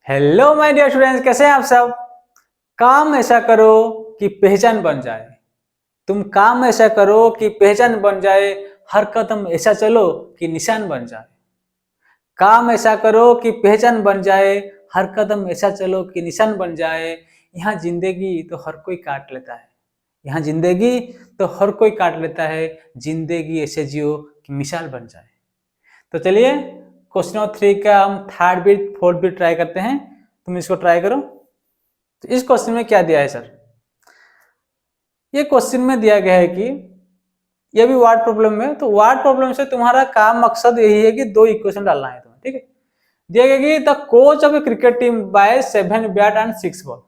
Hello my dear students, कैसे हैं आप सब। काम ऐसा करो कि पहचान बन जाए। तुम काम ऐसा करो कि पहचान बन जाए। हर कदम ऐसा चलो कि निशान बन जाए। काम ऐसा करो कि पहचान बन जाए। हर कदम ऐसा चलो कि निशान बन जाए। यहाँ जिंदगी तो हर कोई काट लेता है। यहाँ जिंदगी तो हर कोई काट लेता है। जिंदगी ऐसे जियो कि मिसाल बन जाए। तो चलिए क्वेश्चन नंबर 3 का हम third bit fourth bit try करते हैं। तुम इसको ट्राई करो। तो इस क्वेश्चन में क्या दिया है सर। ये क्वेश्चन में दिया गया है कि ये भी वर्ड प्रॉब्लम में, तो वर्ड प्रॉब्लम से तुम्हारा काम मकसद यही है कि दो इक्वेशन डालना है तुम्हें। ठीक है, दिया गया कि the coach of a cricket team buy 7 bat and 6 ball.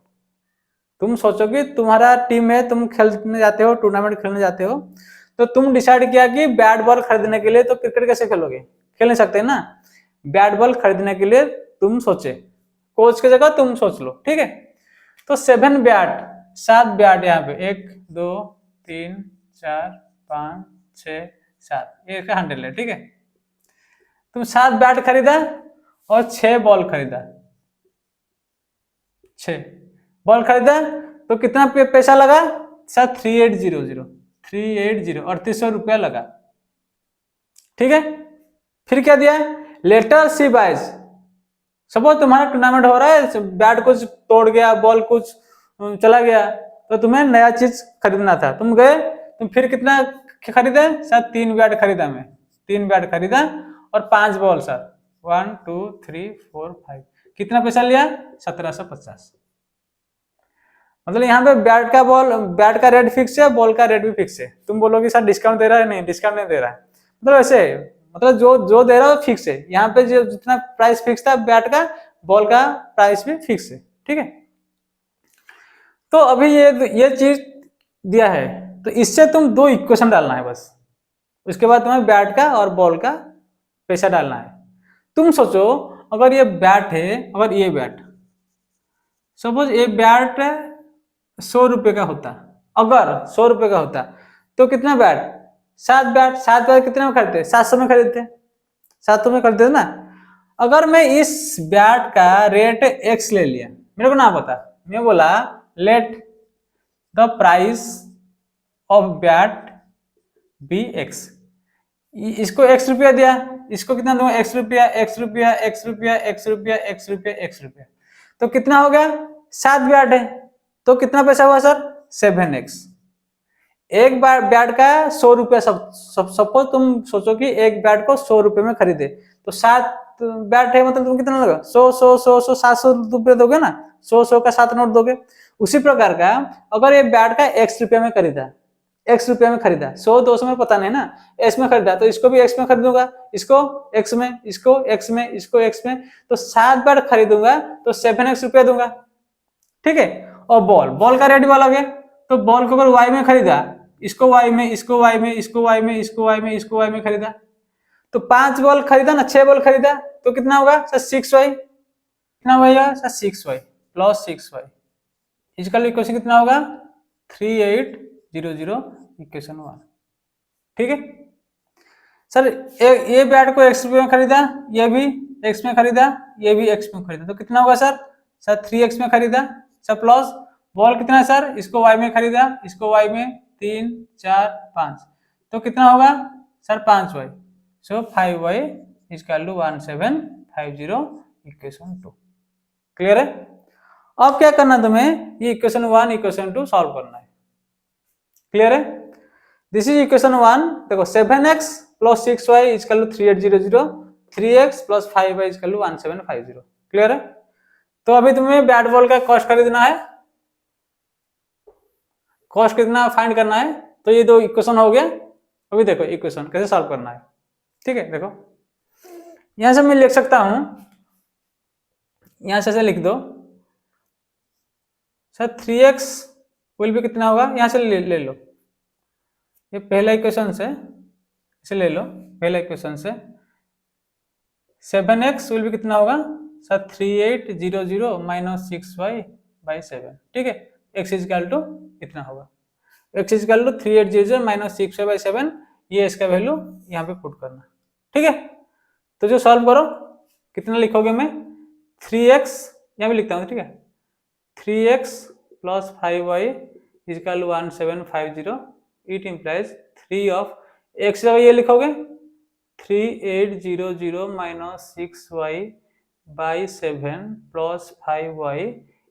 तुम सोचो कि तुम्हारा टीम है, तुम खेलने जाते हो, टूर्नामेंट खेलने जाते हो, तो तुम डिसाइड किया कि बैट बॉल खरीदने के लिए, तो क्रिकेट कैसे खेलोगे, खेल नहीं सकते ना। बैट बॉल खरीदने के लिए तुम सोचे, कोच की जगह तुम सोच लो। ठीक है, तो 7 बैट, 7 बैट यहाँ पे 1 2 3 4 5 6 7 ये इसका हैंडल है। ठीक है, तुम 7 बैट खरीदा और 6 बॉल खरीदा। 6 बॉल खरीदा तो कितना पैसा लगा सर। 3800 3800 रुपया लगा। ठीक है, फिर क्या दिया, लेटर सी बाइज। सपोज तुम्हारा टूर्नामेंट हो रहा है, बैट कुछ तोड़ गया, बॉल कुछ चला गया, तो तुम्हें नया चीज खरीदना था। तुम गए, तुम फिर कितना खरीदा सर। 3 बैट खरीदा मैं, 3 बैट खरीदा और 5 बॉल सर। 1 2 3 4 5 कितना पैसा लिया 1750। मतलब यहाँ पे बैट का रेट फिक्स है, बॉल का रेट भी फिक्स है। तुम बोलोगे सर डिस्काउंट दे रहा है, नहीं डिस्काउंट नहीं दे रहा है। मतलब ऐसे, मतलब जो जो दे रहा है वो फिक्स है। यहाँ पे जो जितना प्राइस फिक्स था बैट का, बॉल का प्राइस भी फिक्स है। ठीक है, तो अभी ये चीज दिया है, तो इससे तुम दो इक्वेशन डालना है बस। उसके बाद तुम्हें बैट का और बॉल का पैसा डालना है। तुम सोचो, अगर ये बैट है, अगर ये बैट, सपोज ये बैट 100 रुपए का होता, अगर 100 रुपए का होता, तो कितना बैट, 7 बैट। 7 बैट कितने में खरीदते, 700 में खरीदते, 700 में खरीदते ना। अगर मैं इस बैट का रेट एक्स ले लिया, मेरे को ना पता, मैं बोला let the price of bat be x, इसको एक्स रुपया दिया, इसको कितना दूंगा, एक्स रुपया, एक्स रुपया, एक्स रुपया, एक्स रुपया, एक्स रुपया, एक्स रुपया, तो कितना हो गया 7 बैट है, तो कितना पैसा हुआ सर 7x। एक बार बैट का 100 रुपया, सपोज तुम सोचो कि एक बैट को 100 रुपए में खरीदे, तो 7 बैट है, मतलब तुम कितना लगा 100 700 रुपये दोगे ना, 100 का 7 नोट दोगे। उसी प्रकार का अगर ये बैट का x रुपया में खरीदा, x रुपया में खरीदा, 100 200 में पता नहीं ना, x में खरीदा, तो इसको भी x में खरीदूंगा, इसको x में, इसको x में, इसको x में, तो 7 बैट खरीदूंगा तो 7x रुपया दूंगा। ठीक है, और बॉल का रेट भी अलग है, तो बॉल को अगर y में खरीदा, इसको y में, इसको y में, इसको y में, इसको y में, इसको y में खरीदा, तो 5 बॉल खरीदा ना, 6 बॉल खरीदा, तो कितना होगा सर 6y। कितना होगा सर 6y प्लस 6y, इसका इक्वेशन कितना होगा 3800 इक्वेशन 1। ठीक है सर, ये बैट को x रुपये में खरीदा, ये भी x में खरीदा, ये भी x में खरीदा, तो कितना होगा सर 3x में खरीदा सर, प्लस बॉल कितना है सर, इसको y में खरीदा, इसको y में 3 4 5, तो कितना होगा sir 5y, so 5y equal to 1750 equation 2। Clear है। अब क्या करना तुम्हें, ये इक्वेशन 1 इक्वेशन 2 सॉल्व करना है। क्लियर है, दिस इज इक्वेशन 1। देखो 7x plus 6y equal to 3800, 3x plus 5y equal to 1750। Clear है, तो अभी तुम्हें बैट बॉल का कॉस्ट खरीदना है, कॉस्ट कितना फाइंड करना है। तो ये दो इक्वेशन हो गया। अभी देखो इक्वेशन कैसे सॉल्व करना है। ठीक है, देखो यहां से मैं लिख सकता हूं, यहां से लिख दो सर 3x विल भी कितना होगा, यहां से ले लो, ये पहला इक्वेशन से इसे ले लो, पहला इक्वेशन से 7x विल भी कितना होगा सर 3800 माइनस 6y बाई 7। ठीक है, x इक्वल टू इतना होगा, x equal to 3800 minus 6y by 7, ये इसका वैल्यू यहाँ पे पुट करना। ठीक है, तो जो सॉल्व करो कितना लिखोगे में 3x यहाँ भी लिखता हूँ, ठीक है। 3x plus 5y equal 1750, it implies 3 of x जगह ये लिखोगे 3800 minus 6y by 7 plus 5y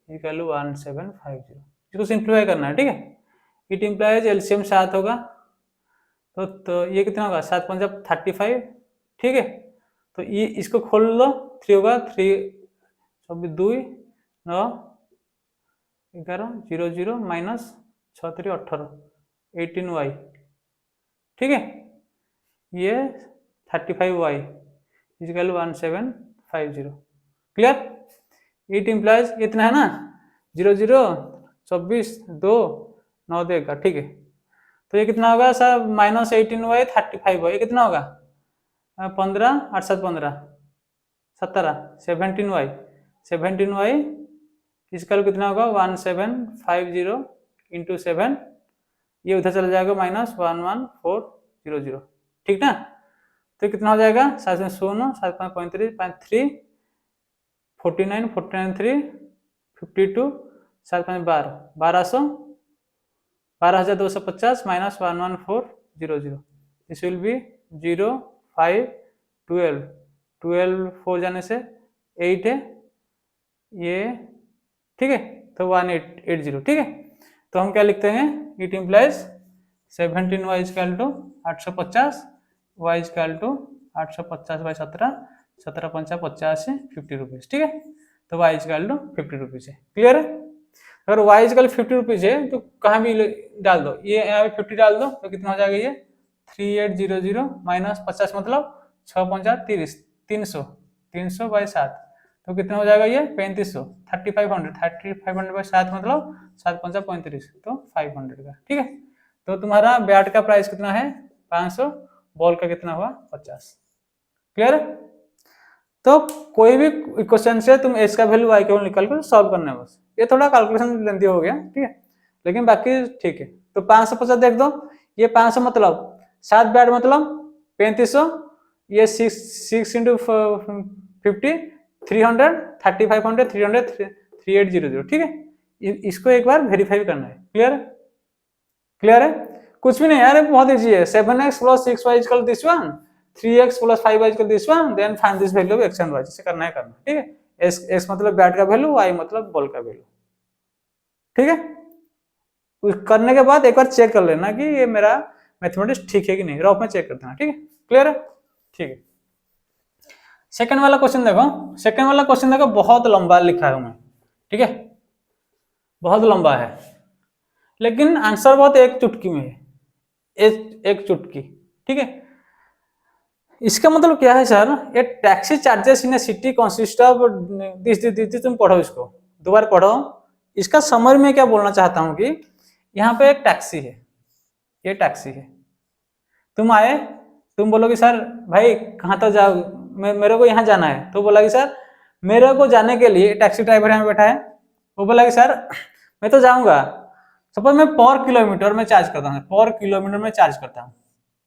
equal 1750। इसको सिंप्लीफाई करना है, ठीक है। इट इम्प्लाइज एलसीएम 7 होगा, तो ये कितना होगा 7 पंजा 35, ठीक है। तो ये इसको खोल लो, 3 होगा 3 2 9 11 0 0 माइनस 6 3 18 18y, ठीक है। ये 35y is equal 1750, clear. It implies इतना है ना 0 0 24 2 9 देगा, ठीक है। तो ये कितना होगा सर माइनस 18y 35y, ये कितना होगा 15 8 7 15 17 17y 17y इसका कितना होगा 1750 इंटू 7, ये उधर चला जाएगा माइनस 11400, ठीक ना। तो कितना हो जाएगा 7 में 16 7 5 35 5 3 49 49 3 52 7 5 12 12,250 माइनस 11400, दिस विल बी 0 5 12 12 4 जाने से 8 है ये, ठीक है। तो 1880, ठीक है। तो हम क्या लिखते हैं, it implies 17y equal to 850 y equal to 850 by 17 17 पंचा 50 है 50 रुपीज, ठीक है। तो y इजकल टू 50 रुपीज है, क्लियर है। अगर y इजकल 50 रुपीज है तो कहाँ भी डाल दो, ये यहाँ पे 50 डाल दो तो कितना हो जाएगा, ये 3800 माइनस 50 मतलब 6 पंजा 30 300 300 बाई 7, तो कितना हो जाएगा ये 3500 3500 बाई 7 मतलब 7 पंजा 35, तो 500 का, ठीक है। तो तुम्हारा बैट का प्राइस कितना है 500, बॉल का कितना हुआ 50, क्लियर है। तो कोई भी क्वेश्चन से तुम एच का वैल्यू वाई का वैल्यू निकाल कर सॉल्व करना है बस, ये थोड़ा कैलकुलेशन लेंथी हो गया, ठीक है, लेकिन बाकी ठीक है। तो 550 देख दो, ये 500 मतलब 7 बैट मतलब 3500, ये 6 इंटू 50 300 3500 300 3800, ठीक है। इसको एक बार वेरीफाई करना है, क्लियर है, क्लियर है। कुछ भी नहीं यार, बहुत इजी है। 7x plus 6y equal this one, 3x plus 5y equal this one, then find this value of x and y, जिसे करना है करना, ठीक है। x मतलब बैट का वैल्यू, y मतलब बॉल का वैल्यू, ठीक है। करने के बाद एक बार चेक कर लेना कि ये मेरा मैथमेटिक्स ठीक है कि नहीं, रफ में चेक कर देना, ठीक है, क्लियर है, ठीक है। सेकंड वाला क्वेश्चन देखो, सेकंड वाला क्वेश्चन देखो बहुत लंबा लिखा है मैं, ठीक है, बहुत लंबा है, लेकिन आंसर बहुत एक चुटकी में है, एक चुटकी, ठीक है। इसका मतलब क्या है सर, ये taxi charges in A city consist of this, तुम पढ़ो इसको, दोबारा पढ़ो। इसका समरी में क्या बोलना चाहता हूं कि यहाँ पे एक टैक्सी है, ये टैक्सी है, तुम आए, तुम बोलोगे सर भाई कहाँ तक जाओ, मेरे को यहाँ जाना है, तो बोला कि सर मेरे को जाने के लिए, टैक्सी ड्राइवर यहाँ बैठा है, वो बोला कि सर मैं तो जाऊंगा, सपोज मैं पर किलोमीटर में चार्ज करता हूँ, पर किलोमीटर में चार्ज करता हूँ,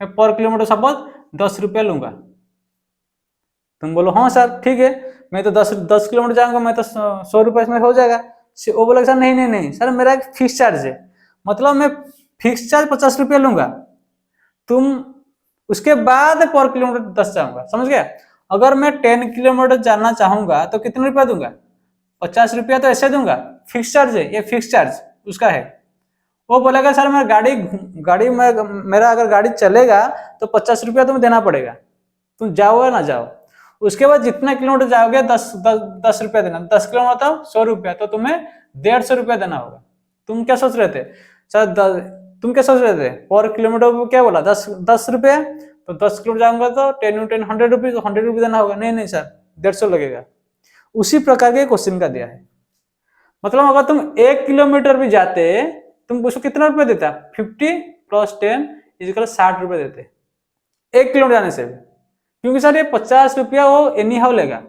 मैं पर किलोमीटर सपोज 10 रुपया लूंगा। तुम बोलो हाँ सर ठीक है, मैं तो 10 किलोमीटर जाऊंगा, मैं तो 100 रुपये में हो जाएगा। वो बोला सर नहीं नहीं नहीं सर, मेरा एक फिक्स चार्ज है, मतलब मैं फिक्स चार्ज 50 रुपया लूंगा, तुम उसके बाद पर किलोमीटर 10 जाऊंगा, समझ गया। अगर मैं 10 किलोमीटर जाना चाहूंगा तो कितने रुपया दूंगा, 50 रुपया तो ऐसे दूंगा, फिक्स चार्ज है, ये फिक्स चार्ज उसका है। वो बोलेगा सर मैं गाड़ी में मेरा अगर गाड़ी चलेगा तो 50 रुपया तुम्हें देना पड़ेगा, तुम जाओ या ना जाओ। उसके बाद जितना किलोमीटर जाओगे 10 रुपया देना, 10 किलोमीटर तो 100 रुपया, तो तुम्हें 150 रुपया देना होगा। तुम क्या सोच रहे थे सर, तुम क्या सोच रहे थे पर किलोमीटर क्या बोला 10 रुपया, तो 10 किलोमीटर जाऊंगा तो 10 10 100 रुपीज, 100 रुपीज देना होगा। नहीं नहीं सर 150 लगेगा। उसी प्रकार के क्वेश्चन का दिया है, मतलब अगर तुम 1 किलोमीटर भी जाते तुम उसको कितना रुपया देता, 50 प्लस 10 इजिकल 60 रुपये देते 1 किलोमीटर जाने से भी, क्योंकि सर ये 50 रुपया वो एनी हाउ लेगा।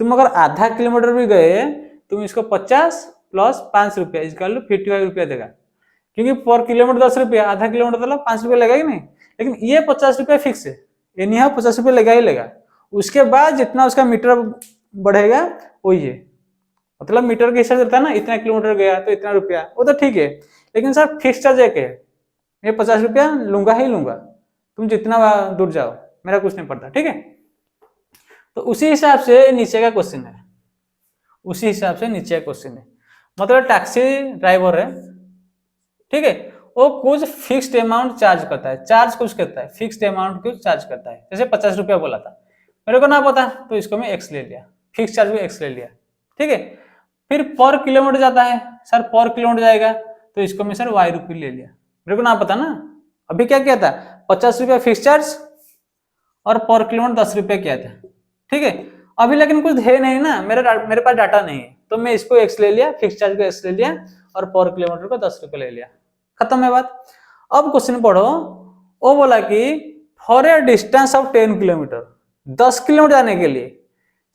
तुम अगर आधा किलोमीटर भी गए तुम इसको 50 प्लस 5 रुपया इजिकल 55 रुपया देगा, क्योंकि पर किलोमीटर 10 रुपया, आधा किलोमीटर मतलब 5 रुपया लेगा ही नहीं। लेकिन ये 50 रुपया फिक्स है, एनी हाउ 50 रुपया लेगा ही लेगा। उसके बाद जितना उसका मीटर बढ़ेगा वही है, मतलब मीटर के हिसाब से रहता है ना, इतना किलोमीटर गया तो इतना रुपया, वो तो ठीक है, लेकिन सर फिक्स चार्ज एक है, ये 50 रुपया लूंगा ही लूंगा, तुम जितना दूर जाओ मेरा कुछ नहीं पड़ता, ठीक है। तो उसी हिसाब से नीचे का क्वेश्चन है, उसी हिसाब से नीचे का क्वेश्चन है, मतलब टैक्सी ड्राइवर है, ठीक है, वो कुछ फिक्स्ड अमाउंट चार्ज करता है, चार्ज कुछ करता है, फिक्स्ड अमाउंट कुछ चार्ज करता है, जैसे 50 रुपया बोला था, मेरे को ना पता तो इसको मैं एक्स ले लिया, फिक्स चार्ज को एक्स ले लिया, ठीक है। फिर पर किलोमीटर जाता है, सर पर किलोमीटर जाएगा तो इसको मैं सर वाई रुपये ले लिया, मेरे को ना पता ना, अभी क्या किया था 50 रुपया फिक्स चार्ज और पर किलोमीटर 10 रुपया किया था, ठीक है। अभी लेकिन कुछ है नहीं ना, मेरे पास डाटा नहीं है, तो मैं इसको एक्स ले लिया, फिक्स चार्ज को एक्स ले लिया और पर किलोमीटर को 10 रुपये ले लिया, खत्म है बात। अब क्वेश्चन पढ़ो, वो बोला कि for a distance of 10 kilometre, 10 kilometre जाने के लिए,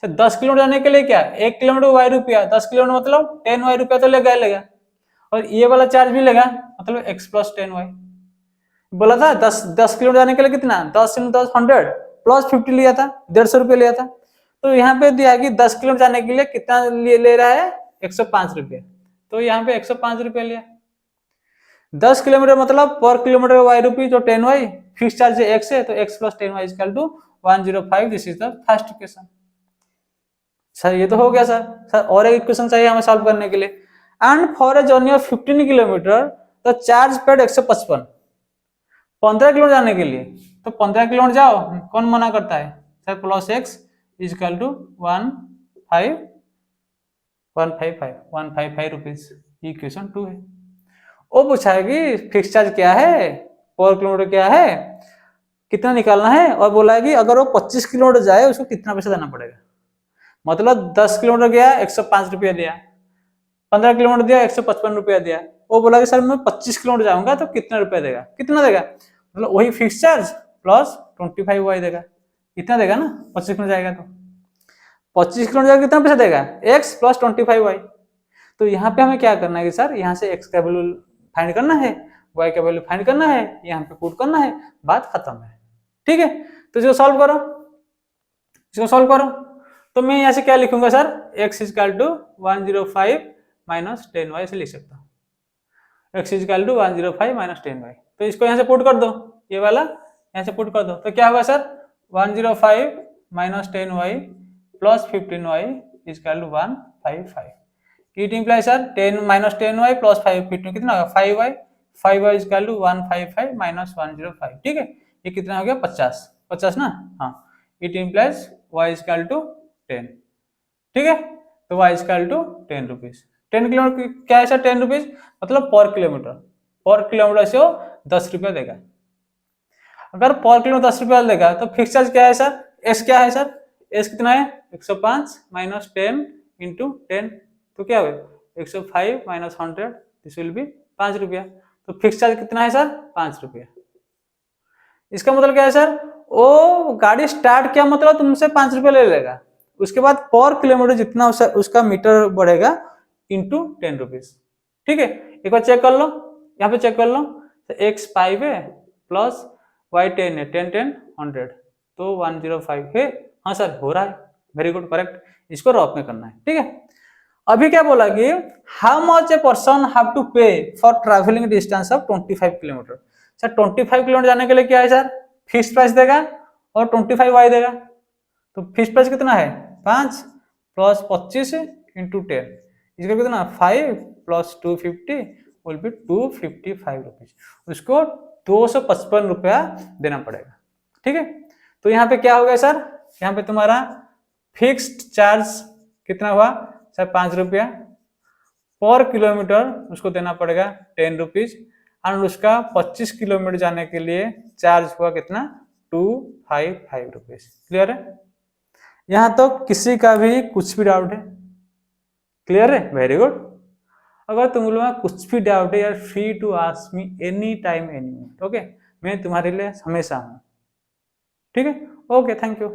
10 किलोमीटर जाने के लिए क्या 1 किलोमीटर वाई रुपया, 10 किलोमीटर मतलब 10 वाई रुपया तो लेगा ही लेगा, और ये वाला चार्ज भी लेगा, मतलब एक्स प्लस 10 वाई। बोला था 10 किलोमीटर जाने के लिए कितना 10 × 10 100 प्लस 50 लिया था, 150 रुपये लिया था, तो यहाँ पे दिया कि 10 किलोमीटर जाने के लिए कितना ले रहा है 105 रुपये, तो यहाँ पे 105 रुपये लिया। 10 किलोमीटर मतलब पर किलोमीटर वाई रुपी जो 10 वाई, फिक्स चार्ज एक्स है तो x plus 10 y equal to 105, this is the first equation. Sir ये तो हो गया सर और एक इक्वेशन चाहिए हमें सॉल्व करने के लिए, and for a journey of 15 kilometre तो चार्ज पेड 155, 15 किलोमीटर जाने के लिए, तो 15 किलोमीटर जाओ, कौन मना करता है sir, plus x equal to 155 rupees, equation 2 है। वो पूछा है कि फिक्स चार्ज क्या है, पर किलोमीटर क्या है, कितना निकालना है, और बोला है कि अगर वो 25 किलोमीटर जाए उसको कितना पैसा देना पड़ेगा, मतलब 10 किलोमीटर गया 105 रुपया दिया, 15 किलोमीटर दिया 155 रुपया दिया, वो बोला कि सर मैं 25 किलोमीटर जाऊंगा तो कितना रुपया देगा, कितना देगा, मतलब वही फिक्स चार्ज प्लस 25 वाई देगा, इतना देगा ना 25 किलोमीटर जाएगा तो, 25 किलोमीटर जाएगा कितना पैसा देगा एक्स प्लस 25 वाई। तो यहाँ पे हमें क्या करना है कि सर यहाँ से एक्स का वैल्यू फाइंड करना है, वाई का वैल्यू फाइंड करना है, यहाँ पे पुट करना है, बात खत्म है, ठीक है। तो इसको सॉल्व करो, इसको सॉल्व करो, तो मैं यहाँ से क्या लिखूंगा sir, x equal to 105 minus 10 y से लिख सकता हूँ, x equal to 105 minus 10 y, तो इसको यहाँ से पुट कर दो, ये वाला यहाँ से पुट कर दो, तो क्या होगा sir 105 minus 10 y plus 15 y equal to 155, it implies sir 10 minus 10 y plus 15 कितना होगा 5 y, 5 y equal to 155 minus 105, ठीक है, ये कितना हो गया 50 ना, हाँ, it implies y equal to 10, ठीक है, तो y equal to 10 rupees, 10 kilometre क्या है सर 10 रुपीज मतलब पर किलोमीटर से वो 10 रुपया देगा, अगर पर किलोमीटर 10 रुपया देगा तो फिक्स चार्ज क्या है सर, s क्या है सर, s कितना है 105 माइनस 10 इंटू 10, तो क्या हुआ 105 माइनस 100, दिस विल बी 5 रुपया, तो फिक्स चार्ज कितना है सर 5 रुपया। इसका मतलब क्या है सर, वो गाड़ी स्टार्ट किया मतलब तुमसे 5 रुपया ले लेगा, उसके बाद पर किलोमीटर जितना उसका मीटर बढ़ेगा इंटू 10 रुपीज, ठीक है। एक बार चेक कर लो, यहाँ पे चेक कर लो, तो x 5 है प्लस y 10 है, 10 10 100 तो 105 है, हाँ सर हो रहा है, वेरी गुड करेक्ट, इसको रॉप में करना है, ठीक है। अभी क्या बोला कि how much a person have to pay for travelling distance of 25 kilometre, sir 25 kilometre जाने के लिए क्या है सर फिक्स प्राइस देगा और 25 वाई देगा, तो फिक्स प्राइस कितना है 5 प्लस 25 इंटू 10, इसका कितना 5 प्लस 250 विल बी 255 रुपीज, उसको 255 रुपया देना पड़ेगा, ठीक है। तो यहाँ पे क्या हो गया सर, यहाँ पे तुम्हारा फिक्स्ड चार्ज कितना हुआ सर 5 रुपया, पर किलोमीटर उसको देना पड़ेगा 10 रुपीज, और उसका 25 किलोमीटर जाने के लिए चार्ज हुआ कितना 255 रुपीज, क्लियर है। यहाँ तो किसी का भी कुछ भी डाउट है, क्लियर है, वेरी गुड। अगर तुम लोगों में कुछ भी डाउट है यार, free to ask me any time any minute, okay, मैं तुम्हारे लिए हमेशा हूँ, ठीक है, ओके, थैंक यू।